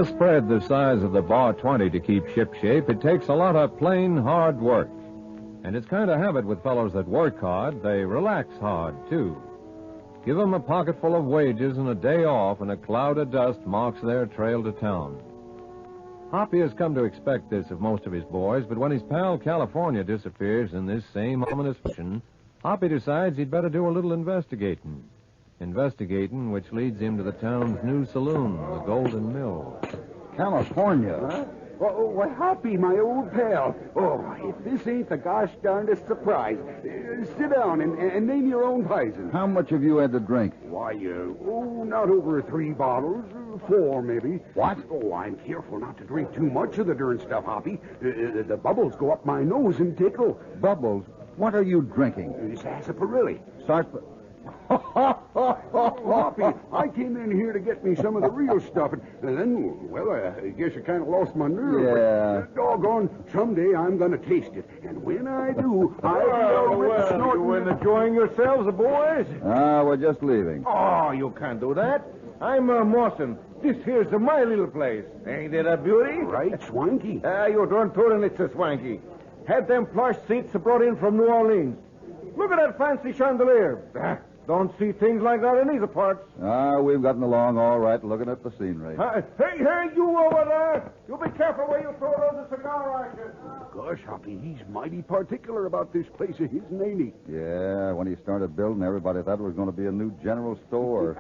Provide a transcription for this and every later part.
A spread the size of the bar 20 to keep shipshape, it takes a lot of plain hard work. And it's kind of habit with fellows that work hard, they relax hard, too. Give them a pocket full of wages and a day off, and a cloud of dust marks their trail to town. Hoppy has come to expect this of most of his boys, but when his pal California disappears in this same ominous fashion, Hoppy decides he'd better do a little investigating. Investigating, which leads him to the town's new saloon, the Golden Mill. California? Huh? Why, Hoppy, my old pal. Oh, if this ain't the gosh darndest surprise. Sit down and name your own poison. How much have you had to drink? Why, not over 3 bottles. 4, maybe. What? Oh, I'm careful not to drink too much of the darn stuff, Hoppy. The bubbles go up my nose and tickle. Bubbles? What are you drinking? Sarsaparilla. Hoppy, I came in here to get me some of the real stuff, and then, well, I guess I kind of lost my nerve. Yeah. But, doggone, someday I'm going to taste it. And when I do, I'll rip snorting. You enjoying yourselves, boys? We're just leaving. Oh, you can't do that. I'm Mawson. This here's my little place. Ain't it a beauty? Right, swanky. You don't tell him it's a swanky. Had them plush seats brought in from New Orleans. Look at that fancy chandelier. Don't see things like that in these parts. We've gotten along all right looking at the scenery. Hey, you over there. You be careful where you throw those cigar ashes. Gosh, Hoppy, he's mighty particular about this place of his, ain't he? Yeah, when he started building, everybody thought it was going to be a new general store.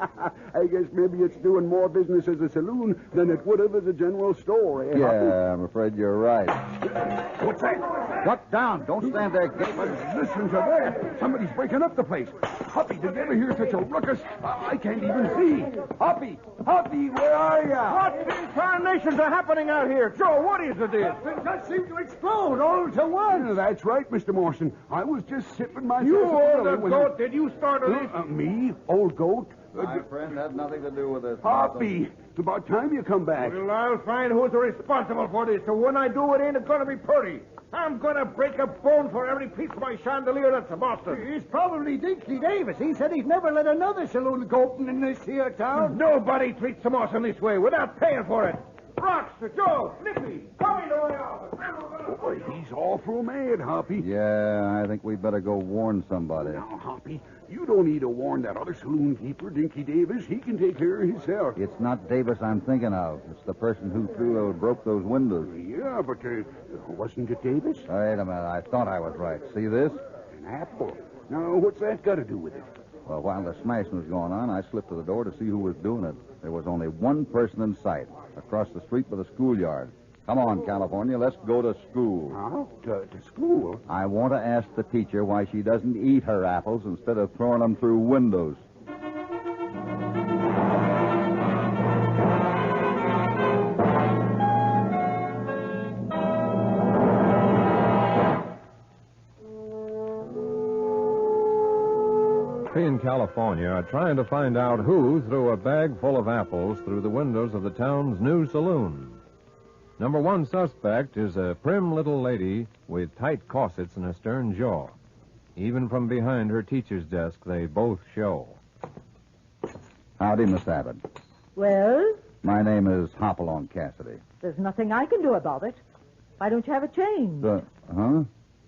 I guess maybe it's doing more business as a saloon than it would have as a general store, eh, Yeah, Hoppy? I'm afraid you're right. What's that? Duck down. Don't stand there gaping. Listen to that. Somebody's breaking up the place. Hoppy, did you ever hear such a ruckus? I can't even see. Hoppy, where are you? What incarnations are happening out here? Joe, what is it? Things just seem to explode all to once. That's right, Mr. Morrison. I was just sipping my... You old goat, did you start this? Me? Old goat? My friend had nothing to do with this. Hoppy, it's about time you come back. Well, I'll find who's responsible for this. So when I do, it ain't going to be pretty. I'm going to break a bone for every piece of my chandelier that's Boston. It's probably Dinky Davis. He said he'd never let another saloon go open in this here town. Nobody treats the Boston this way without paying for it. Rocks, Joe, Nippy, come into my office. Boy, he's awful mad, Hoppy. Yeah, I think we'd better go warn somebody. Now, Hoppy, you don't need to warn that other saloon keeper, Dinky Davis. He can take care of himself. It's not Davis I'm thinking of. It's the person who broke those windows. Yeah, but wasn't it Davis? Wait a minute. I thought I was right. See this? An apple. Now, what's that got to do with it? Well, while the smashing was going on, I slipped to the door to see who was doing it. There was only one person in sight, across the street by the schoolyard. Come on, California, let's go to school. Huh? To school? I want to ask the teacher why she doesn't eat her apples instead of throwing them through windows. In California are trying to find out who threw a bag full of apples through the windows of the town's new saloon. Number 1 suspect is a prim little lady with tight corsets and a stern jaw. Even from behind her teacher's desk, they both show. Howdy, Miss Abbott. Well, My name is Hopalong Cassidy. there's nothing I can do about it. Why don't you have it changed? Huh?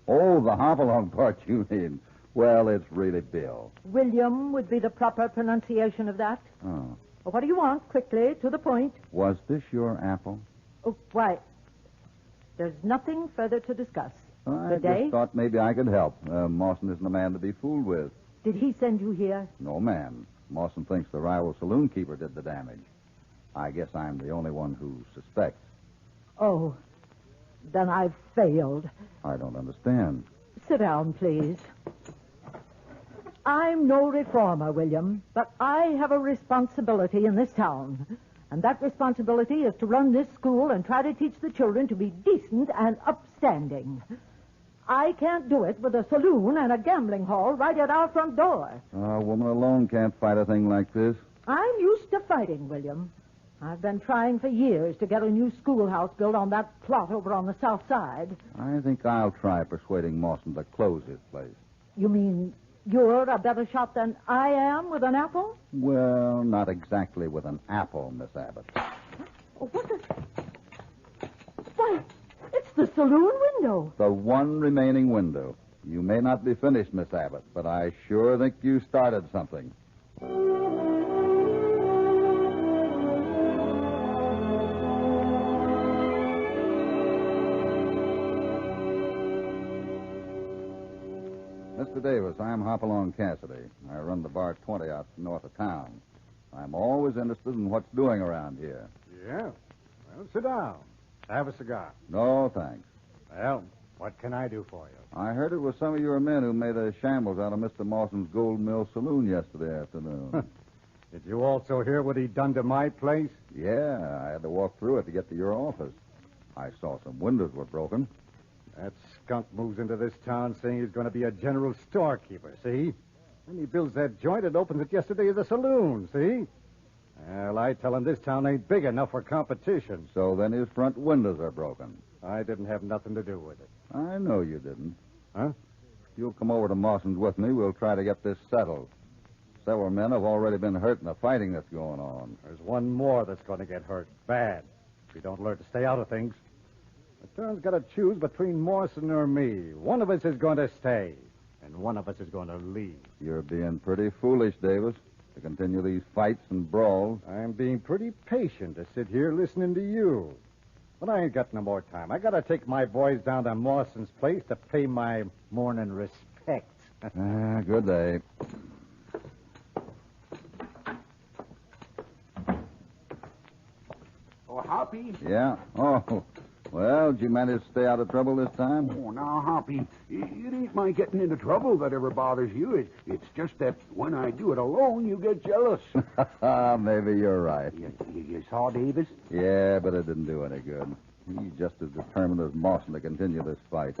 Oh, the Hopalong part you mean. Well, it's really Bill. William would be the proper pronunciation of that. Oh. Well, what do you want? Quickly, to the point. Was this your apple? Oh, why, there's nothing further to discuss. I Good day. just thought maybe I could help. Mawson isn't a man to be fooled with. Did he send you here? No, ma'am. Mawson thinks the rival saloon keeper did the damage. I guess I'm the only one who suspects. Oh, then I've failed. I don't understand. Sit down, please. I'm no reformer, William, but I have a responsibility in this town. And that responsibility is to run this school and try to teach the children to be decent and upstanding. I can't do it with a saloon and a gambling hall right at our front door. A woman alone can't fight a thing like this. I'm used to fighting, William. I've been trying for years to get a new schoolhouse built on that plot over on the south side. I think I'll try persuading Mawson to close his place. You mean you're a better shot than I am with an apple? Well, not exactly with an apple, Miss Abbott. Oh, what does saloon window. The one remaining window. You may not be finished, Miss Abbott, but I sure think you started something. Mr. Davis, I'm Hopalong Cassidy. I run the Bar 20 out north of town. I'm always interested in what's doing around here. Yeah? Well, sit down. Have a cigar. No, thanks. Well, what can I do for you? I heard it was some of your men who made a shambles out of Mr. Mawson's Gold Mill Saloon yesterday afternoon. Did you also hear what he done to my place? Yeah, I had to walk through it to get to your office. I saw some windows were broken. That skunk moves into this town saying he's going to be a general storekeeper, see? Then he builds that joint and opens it yesterday as a saloon, see? Well, I tell him this town ain't big enough for competition. So then his front windows are broken. I didn't have nothing to do with it. I know you didn't. Huh? If you'll come over to Mawson's with me, we'll try to get this settled. Several men have already been hurt in the fighting that's going on. There's one more that's going to get hurt bad if we don't learn to stay out of things. The town's got to choose between Mawson or me. One of us is going to stay, and one of us is going to leave. You're being pretty foolish, Davis, to continue these fights and brawls. I'm being pretty patient to sit here listening to you. But I ain't got no more time. I got to take my boys down to Mawson's place to pay my morning respects. Good day. Oh, Hoppy. Yeah? Oh, well, did you manage to stay out of trouble this time? Oh, now, Hoppy, it ain't my getting into trouble that ever bothers you. It's just that when I do it alone, you get jealous. Maybe you're right. You saw Davis? Yeah, but it didn't do any good. He's just as determined as Mawson to continue this fight.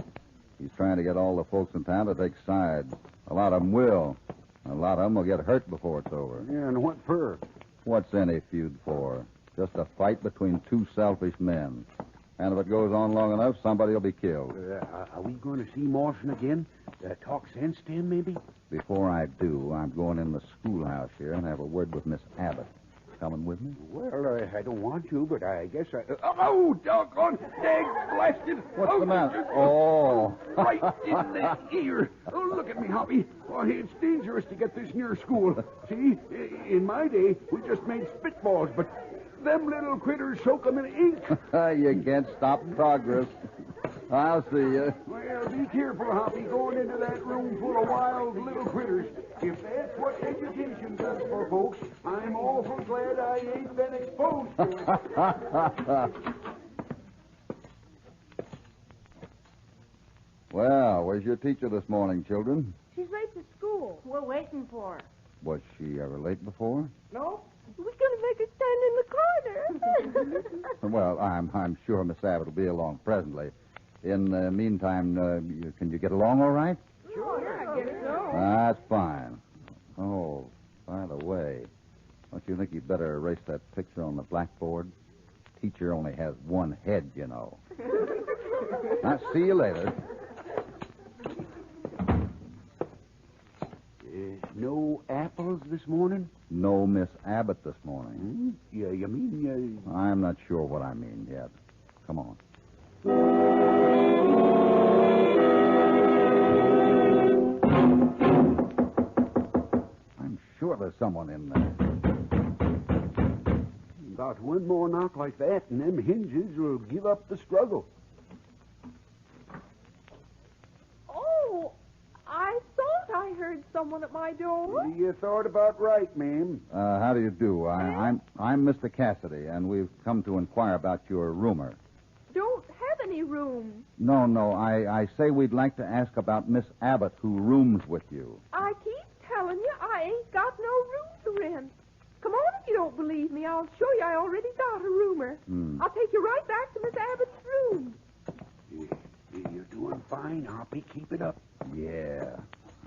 He's trying to get all the folks in town to take sides. A lot of them will. A lot of them will get hurt before it's over. Yeah, and what for? What's any feud for? Just a fight between two selfish men. And if it goes on long enough, somebody will be killed. Are we going to see Mawson again? Talk sense to him, maybe? Before I do, I'm going in the schoolhouse here and have a word with Miss Abbott. Coming with me? Well, I don't want to, but I guess I... Oh, doggone! Dag blasted! What's the matter? Oh. Right in the ear. Oh, look at me, Hoppy. Oh, it's dangerous to get this near school. See, in my day, we just made spitballs, but them little critters soak 'em in ink. You can't stop progress. I'll see you. Well, be careful, Hoppy, going into that room full of wild little critters. If that's what education does for folks, I'm awful glad I ain't been exposed to it. Well, where's your teacher this morning, children? She's late to school. We're waiting for her. Was she ever late before? No? We're going to make her stand in the corner. Well, I'm sure Miss Abbott will be along presently. In the meantime, can you get along all right? Sure, I guess so. That's fine. Oh, by the way, don't you think you'd better erase that picture on the blackboard? Teacher only has one head, you know. I'll see you later. No apples this morning? No Miss Abbott this morning. Yeah, you mean... I'm not sure what I mean yet. Come on. I'm sure there's someone in there. About one more knock like that, and them hinges will give up the struggle. Oh, I thought I heard someone at my door. You thought about right, ma'am. How do you do? I'm Mr. Cassidy, and we've come to inquire about your roomer. Don't have any room. No, I say we'd like to ask about Miss Abbott, who rooms with you. I keep telling you I ain't got no room to rent. Come on if you don't believe me. I'll show you I already got a roomer. I'll take you right back to Miss Abbott's room. You're doing fine, Hoppy. Keep it up. Yeah,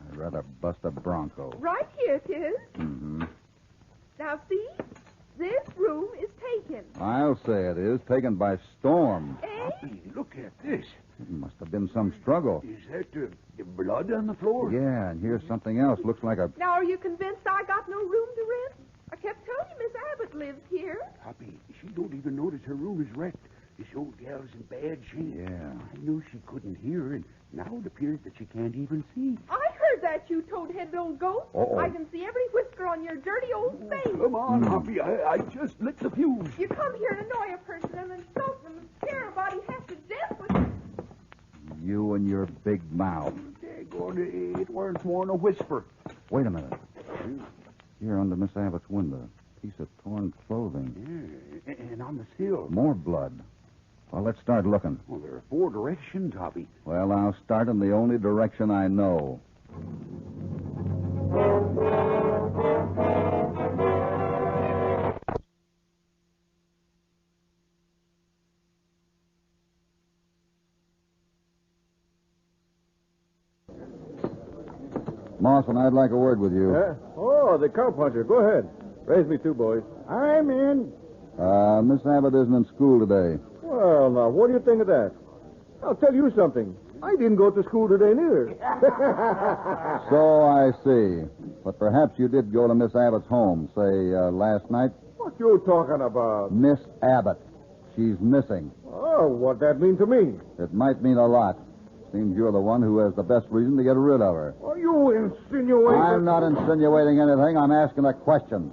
I'd rather bust a bronco. Right here it is. Mm-hmm. Now, see? This room is taken. I'll say it is, taken by storm. Eh? Hoppy, look at this. It must have been some struggle. Is that the blood on the floor? Yeah, and here's something else. Looks like a... Now, are you convinced I got no room to rent? I kept telling you Miss Abbott lives here. Hoppy, she don't even notice her room is wrecked. This old gal's in bad shape. Yeah. I knew she couldn't hear, and now it appears that she can't even see. I heard that, you toad-headed old goat. Uh-oh. I can see every whisker on your dirty old face. Come on, Hoppy. I just lit the fuse. You come here and annoy a person and insult them and scare everybody half to death with... You and your big mouth. Daggone, it weren't more than a whisper. Wait a minute. Here under Miss Abbott's window. Piece of torn clothing. Yeah, and on the sill. More blood. Well, let's start looking. Well, there are 4 directions, Hoppy. Well, I'll start in the only direction I know. Mawson, I'd like a word with you. Oh, the cowpuncher. Go ahead. Raise me 2, boys. I'm in. Miss Abbott isn't in school today. Well, now, what do you think of that? I'll tell you something. I didn't go to school today, neither. So I see. But perhaps you did go to Miss Abbott's home, say, last night? What you talking about? Miss Abbott. She's missing. Oh, what that mean to me? It might mean a lot. Seems you're the one who has the best reason to get rid of her. Are you insinuating? I'm not insinuating anything. I'm asking a question.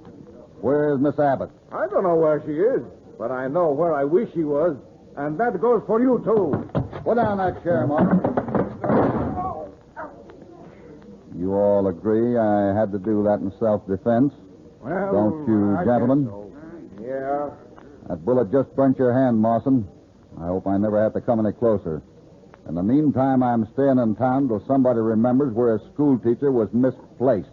Where's Miss Abbott? I don't know where she is, but I know where I wish she was, and that goes for you, too. Put down that chair, Marm. You all agree I had to do that in self-defense? Well, Don't you, I gentlemen? guess so. Yeah. That bullet just burnt your hand, Mawson. I hope I never have to come any closer. In the meantime, I'm staying in town till somebody remembers where a school teacher was misplaced.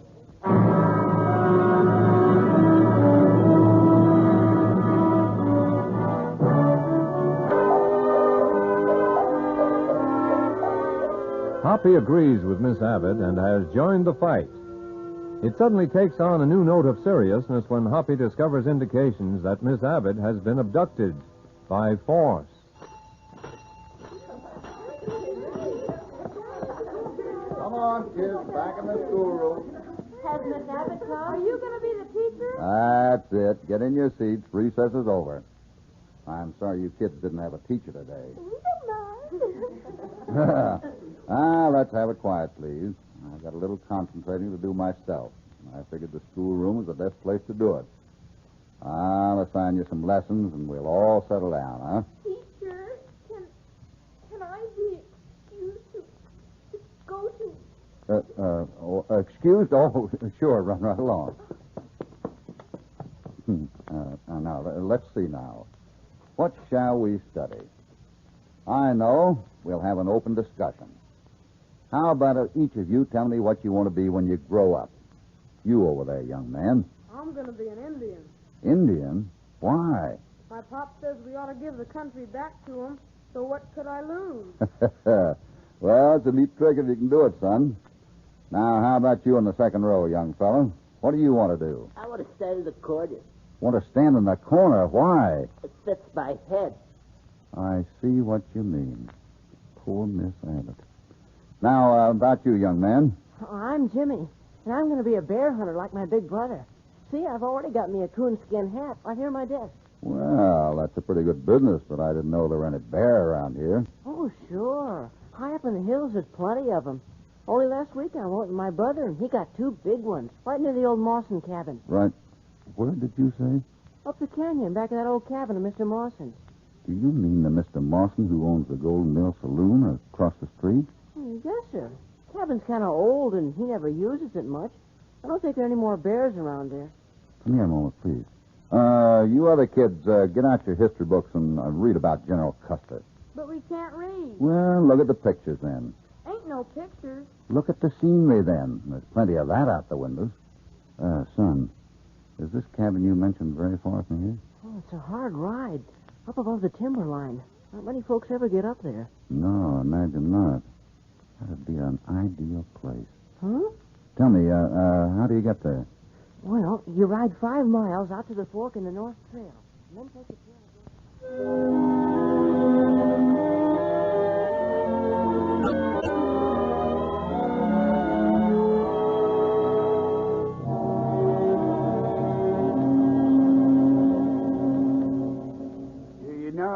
Hoppy agrees with Miss Abbott and has joined the fight. It suddenly takes on a new note of seriousness when Hoppy discovers indications that Miss Abbott has been abducted by force. Come on, kids, back in the schoolroom. Has Miss Abbott come? Are you going to be the teacher? That's it. Get in your seats. Recess is over. I'm sorry you kids didn't have a teacher today. We don't mind. Let's have it quiet, please. I've got a little concentrating to do myself. I figured the schoolroom is the best place to do it. I'll assign you some lessons, and we'll all settle down, huh? Teacher, can I be excused to go to... Excused? Oh, sure, run right along. Now, let's see now. What shall we study? I know we'll have an open discussion. How about each of you tell me what you want to be when you grow up? You over there, young man. I'm going to be an Indian. Indian? Why? My pop says we ought to give the country back to him, so what could I lose? Well, it's a neat trick if you can do it, son. Now, how about you in the second row, young fellow? What do you want to do? I want to stand in the corner. Want to stand in the corner? Why? It fits my head. I see what you mean. Poor Miss Abbott. Now, about you, young man. Oh, I'm Jimmy, and I'm going to be a bear hunter like my big brother. See, I've already got me a coonskin hat right here on my desk. Well, that's a pretty good business, but I didn't know there were any bear around here. Oh, sure. High up in the hills, there's plenty of them. Only last week I went with my brother, and he got 2 big ones right near the old Mawson cabin. Right. Where did you say? Up the canyon, back of that old cabin of Mr. Mawson's. Do you mean the Mr. Mawson who owns the Golden Mill Saloon across the street? Yes, sir. Cabin's kind of old, and he never uses it much. I don't think there are any more bears around there. Come here a moment, please. You other kids, get out your history books and read about General Custer. But we can't read. Well, look at the pictures then. Ain't no pictures. Look at the scenery then. There's plenty of that out the windows. Son, is this cabin you mentioned very far from here? Oh, it's a hard ride. Up above the timberline. Not many folks ever get up there. No, imagine not. That'd be an ideal place. Huh? Tell me, how do you get there? Well, you ride 5 miles out to the fork in the North Trail. And then take the trail.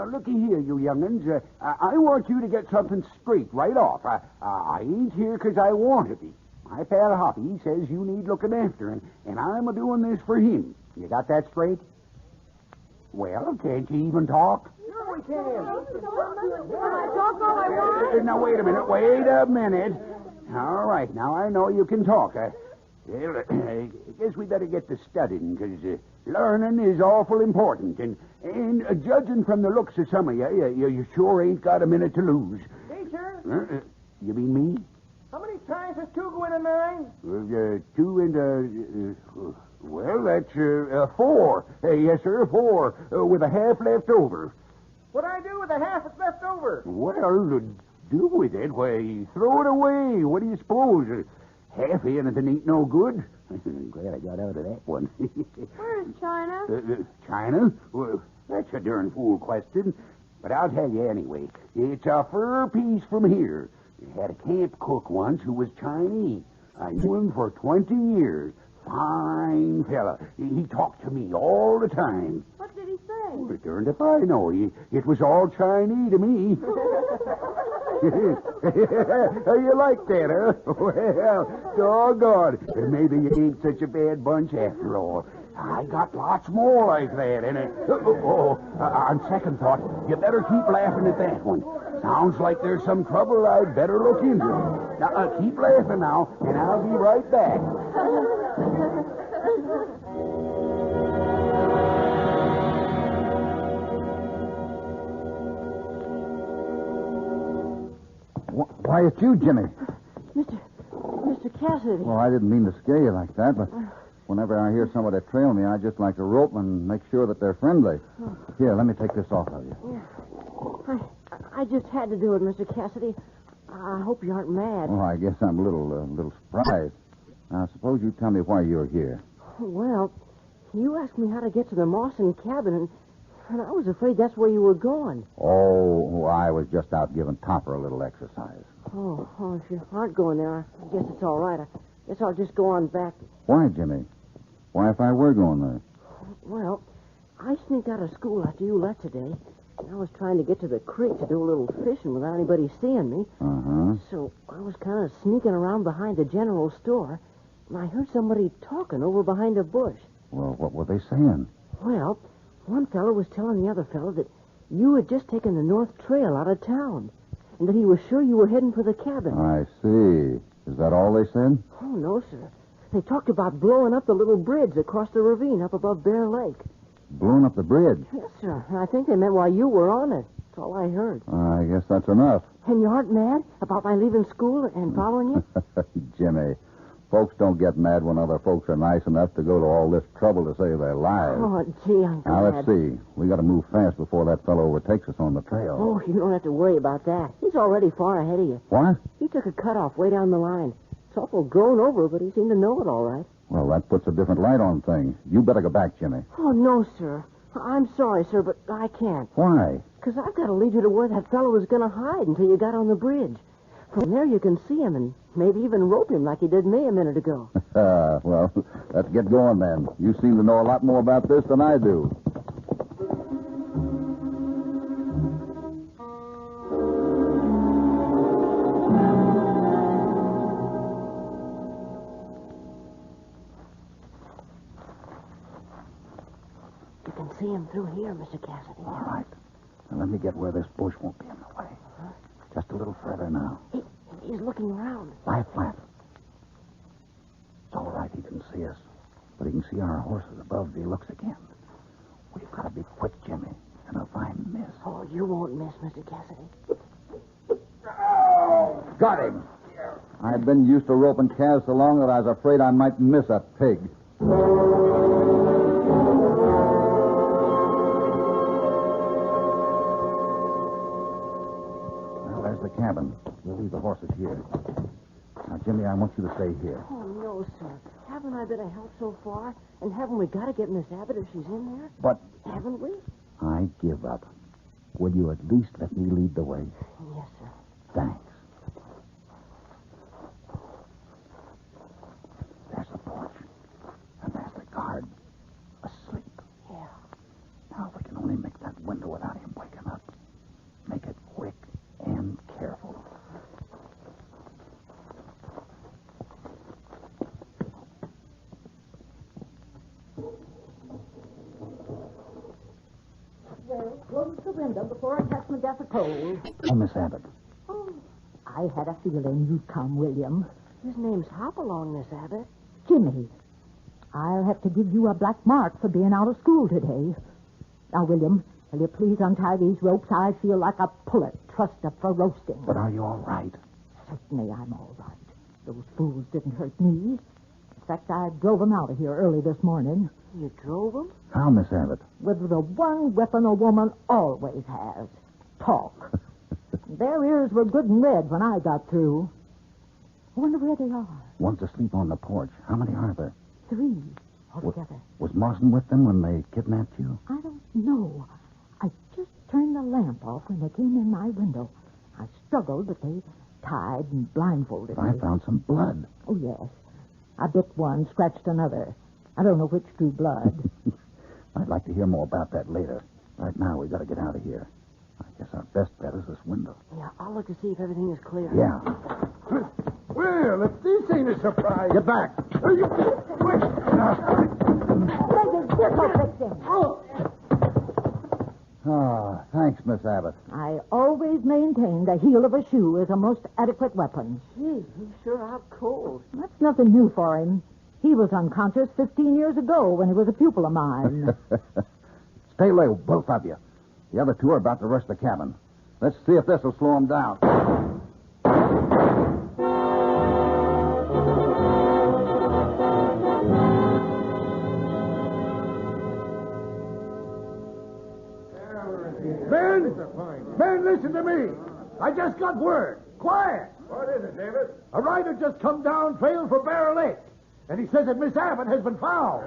looky here, you young'uns. I want you to get something straight right off. I ain't here 'cause I want to be. My pal Hoppy says you need looking after, and I'm a-doing this for him. You got that straight? Well, can't you even talk? Sure we can. Can I talk all I want? Now, wait a minute. All right, now I know you can talk. Well, I guess we better get to studying, because learning is awful important. And judging from the looks of some of you sure ain't got a minute to lose. Teacher, You mean me? how many times does 2 go into 9? 2 and, well, that's 4. Yes, sir, 4, with a half left over. What'd I do with the half that's left over? Well, do with it? Why, throw it away. What do you suppose? Half anything ain't no good. I'm glad I got out of that one. Where's China? China? Well, that's a darn fool question. But I'll tell you anyway. It's a fur piece from here. I had a camp cook once who was Chinese. I knew him for 20 years. Fine fella. He talked to me all the time. What did he say? Well, darned if I know. It was all Chinese to me. You like that, huh? Well, doggone. Maybe you ain't such a bad bunch after all. I got lots more like that, and on second thought, you better keep laughing at that one. Sounds like there's some trouble I'd better look into. Now, keep laughing now, and I'll be right back. Why, it's you, Jimmy. Mr. Cassidy. Well, I didn't mean to scare you like that, but whenever I hear somebody trail me, I just like to rope and make sure that they're friendly. Here, let me take this off of you. Yeah. I just had to do it, Mr. Cassidy. I hope you aren't mad. Oh, I guess I'm a little surprised. Now, suppose you tell me why you're here. Well, you asked me how to get to the Mawson cabin, and I was afraid that's where you were going. Oh, I was just out giving Topper a little exercise. Oh, if you aren't going there, I guess it's all right. I guess I'll just go on back. Why, Jimmy? Why, if I were going there? Well, I sneaked out of school after you left today. I was trying to get to the creek to do a little fishing without anybody seeing me. Uh-huh. So I was kind of sneaking around behind the general store, and I heard somebody talking over behind a bush. Well, what were they saying? Well, one fellow was telling the other fellow that you had just taken the North Trail out of town, and that he was sure you were heading for the cabin. I see. Is that all they said? Oh, no, sir. They talked about blowing up the little bridge across the ravine up above Bear Lake. Blowing up the bridge? Yes, sir. I think they meant while you were on it. That's all I heard. I guess that's enough. And you aren't mad about my leaving school and following you? Jimmy, folks don't get mad when other folks are nice enough to go to all this trouble to save their lives. Oh, gee, I'm glad. Now, let's see. We got to move fast before that fellow overtakes us on the trail. Oh, you don't have to worry about that. He's already far ahead of you. What? He took a cutoff way down the line. It's awful grown over, but he seemed to know it all right. Well, that puts a different light on things. You better go back, Jimmy. Oh, no, sir. I'm sorry, sir, but I can't. Why? Because I've got to lead you to where that fellow was going to hide until you got on the bridge. From there you can see him and maybe even rope him like you did me a minute ago. Well, let's get going then. You seem to know a lot more about this than I do. You can see him through here, Mr. Cassidy. All right. Now, let me get where this bush won't be in the way. Just a little further now. He's looking around. Lie flat. It's all right, he can see us. But he can see our horses above if he looks again. We've got to be quick, Jimmy. And if I miss... Oh, you won't miss, Mr. Cassidy. Got him. I've been used to roping calves so long that I was afraid I might miss a pig. Well, there's the cabin. We'll leave the horses here. Now, Jimmy, I want you to stay here. Oh, no, sir. Haven't I been a help so far? And haven't we got to get Miss Abbott if she's in there? But Haven't we? I give up. Will you at least let me lead the way? Yes, sir. Thanks. There's the porch. And there's the guard. Asleep. Yeah. Now, if we can only make that window without him waking up. close the window before I catch my death of cold. Oh, Miss Abbott. Oh, I had a feeling you'd come, William. His name's Hopalong, Miss Abbott. Jimmy, I'll have to give you a black mark for being out of school today. Now, William, will you please untie these ropes? I feel like a pullet trussed up for roasting. But are you all right? Certainly I'm all right. Those fools didn't hurt me. In fact, I drove them out of here early this morning. You drove him? How, Miss Abbott? With the one weapon a woman always has. Talk. Their ears were good and red when I got through. I wonder where they are. One's asleep on the porch. How many are there? 3 altogether. Was Marston with them when they kidnapped you? I don't know. I just turned the lamp off when they came in my window. I struggled, but they tied and blindfolded me. I found some blood. Oh, yes. I bit one, scratched another. I don't know which drew blood. I'd like to hear more about that later. Right now, we've got to get out of here. I guess our best bet is this window. Yeah, I'll look to see if everything is clear. Yeah. Well, if this ain't a surprise. Get back. Oh, thanks, Miss Abbott. I always maintained the heel of a shoe is a most adequate weapon. Gee, he's sure out cold. That's nothing new for him. He was unconscious 15 years ago when he was a pupil of mine. Stay low, both of you. The other two are about to rush the cabin. Let's see if this will slow them down. Ben, listen to me. I just got word. Quiet. What is it, David? A rider just come down trail for Bear Lake. And he says that Miss Abbott has been found.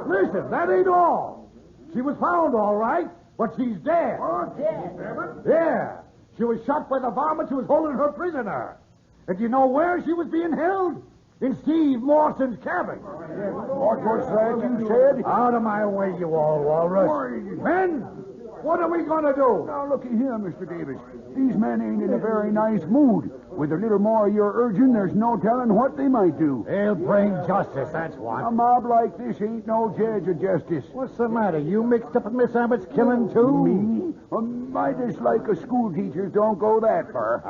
Listen, that ain't all. She was found all right, but she's dead. Oh, dead? Yeah. She was shot by the varmint who was holding her prisoner. And do you know where she was being held? In Steve Mawson's cabin. What was that you said? Out of my way, you all walrus. Men, what are we going to do? Now, looky here, Mr. Davis. These men ain't in a very nice mood. With a little more of your urging, there's no telling what they might do. They'll bring justice, that's A what. mob like this ain't no judge of justice. What's the matter? You mixed up with Miss Abbott's killing, too? Me? My dislike of school teachers don't go that far.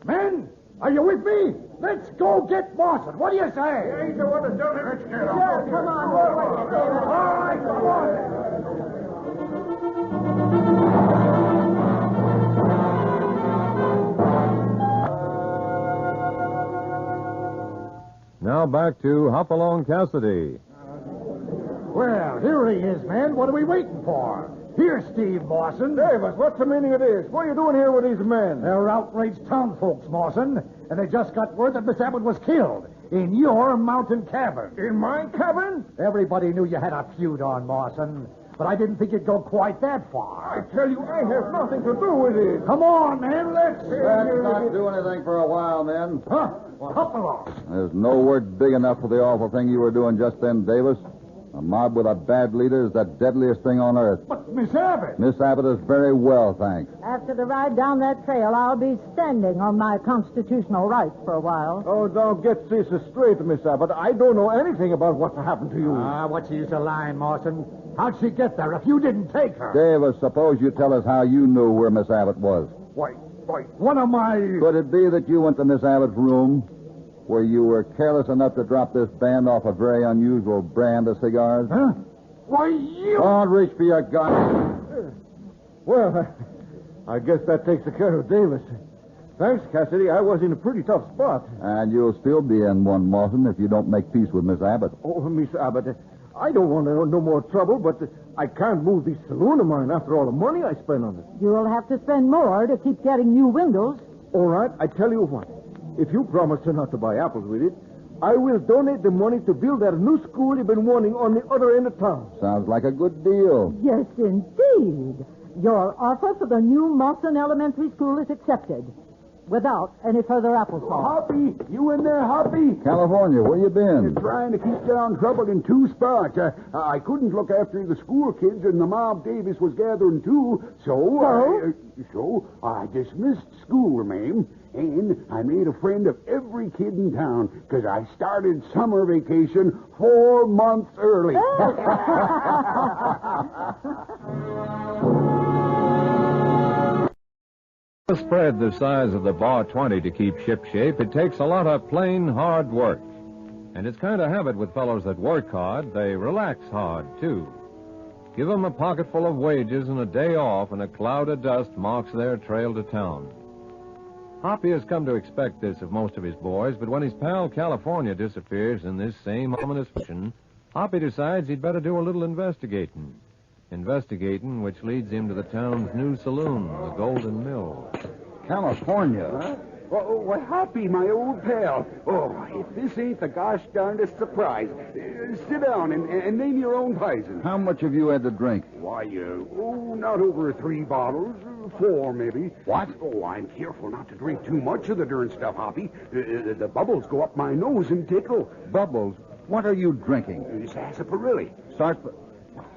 Men, are you with me? Let's go get Mawson. What do you say? Ain't the one that's done it. Let's get Sure, come on, we're with you, David. All right, come on. Now back to Hopalong Cassidy. Well, here he is, men. What are we waiting for? Here's Steve Mawson. Davis, what's the meaning of this? What are you doing here with these men? They're outraged town folks, Mawson, and they just got word that Miss Abbott was killed in your mountain cabin. In my cabin? Everybody knew you had a feud on, Mawson, but I didn't think you'd go quite that far. I tell you, I have nothing to do with it. Come on, man, let's... Let's not do anything for a while, men. Huh? Up along. There's no word big enough for the awful thing you were doing just then, Davis. A mob with a bad leader is the deadliest thing on earth. But Miss Abbott... Miss Abbott is very well, thanks. After the ride down that trail, I'll be standing on my constitutional rights for a while. Oh, don't get this straight, Miss Abbott. I don't know anything about what happened to you. What's the use of lying, Mawson? How'd she get there if you didn't take her? Davis, suppose you tell us how you knew where Miss Abbott was. Why, one of my... Could it be that you went to Miss Abbott's room where you were careless enough to drop this band off a very unusual brand of cigars? Huh? Why, you... Don't reach for your gun. Well, I guess that takes care of Davis. Thanks, Cassidy. I was in a pretty tough spot. And you'll still be in one, Mawson, if you don't make peace with Miss Abbott. Oh, Miss Abbott, I don't want no more trouble, but I can't move this saloon of mine after all the money I spent on it. You'll have to spend more to keep getting new windows. All right, I tell you what. If you promise not to buy apples with it, I will donate the money to build that new school you've been wanting on the other end of town. Sounds like a good deal. Yes, indeed. Your offer for the new Mawson Elementary School is accepted. Without any further applesauce. Hoppy, you in there, Hoppy? California, where you You're been? trying to keep down trouble in 2 spots. I couldn't look after the school kids, and the mob Davis was gathering too, so I dismissed school, ma'am, and I made a friend of every kid in town, because I started summer vacation 4 months early. A spread the size of the bar 20 to keep shipshape, it takes a lot of plain hard work. And it's kind of habit with fellows that work hard, they relax hard, too. Give them a pocket full of wages and a day off, and a cloud of dust marks their trail to town. Hoppy has come to expect this of most of his boys, but when his pal California disappears in this same ominous fashion, Hoppy decides he'd better do a little investigating. Investigating which leads him to the town's new saloon, the Golden Mill. California? Huh? Why, Hoppy, my old pal. Oh, if this ain't the gosh darndest surprise. Sit down and name your own poison. How much have you had to drink? Why, not over 3 bottles. 4, maybe. What? Oh, I'm careful not to drink too much of the darn stuff, Hoppy. The bubbles go up my nose and tickle. Bubbles? What are you drinking? Sarsaparilla.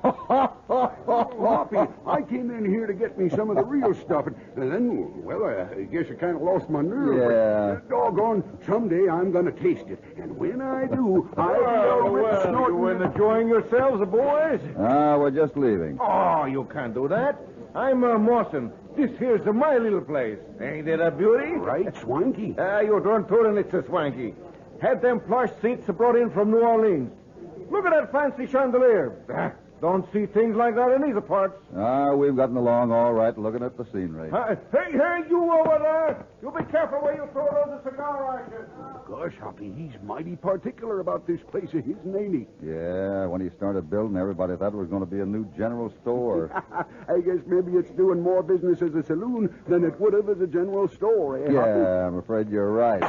Hoppy, I came in here to get me some of the real stuff, and then, well, I guess I kind of lost my nerve. Yeah. But, doggone, someday I'm going to taste it. And when I do, I'll be snorting. You enjoying yourselves, boys? We're just leaving. Oh, you can't do that. I'm Mawson. This here's my little place. Ain't it a beauty? Right, swanky. You don't tell him it's a swanky. Had them plush seats brought in from New Orleans. Look at that fancy chandelier. Don't see things like that in these parts. We've gotten along all right looking at the scenery. Hey, you over there. You be careful where you throw those cigar ashes. Gosh, Hoppy, he's mighty particular about this place of his, ain't he? Yeah, when he started building, everybody thought it was going to be a new general store. I guess maybe it's doing more business as a saloon than it would have as a general store, eh, Hoppy? Yeah, I'm afraid you're right.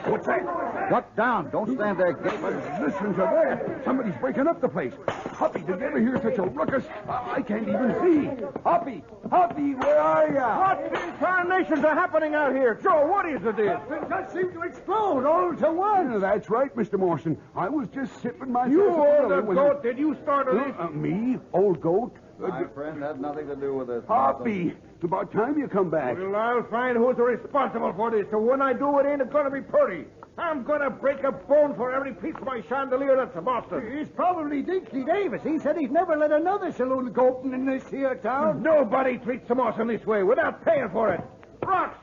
What's that? Duck down. Don't stand there gaping. Listen to that. Somebody's breaking up the place. Hoppy, did you ever hear such a ruckus? I can't even see. Hoppy, where are you? What incarnations are happening out here? Joe, what is it? Things that seem to explode all to once. That's right, Mr. Morrison. I was just sipping my... You old goat, did you start this? Me? Old goat? My friend had nothing to do with this. Hoppy, it's about time you come back. Well, I'll find who's responsible for this. So when I do, it ain't going to be pretty. I'm going to break a bone for every piece of my chandelier that's busted. It's probably Dinky Davis. He said he'd never let another saloon go open in this here town. Nobody treats Mawson this way without paying for it. Rocks,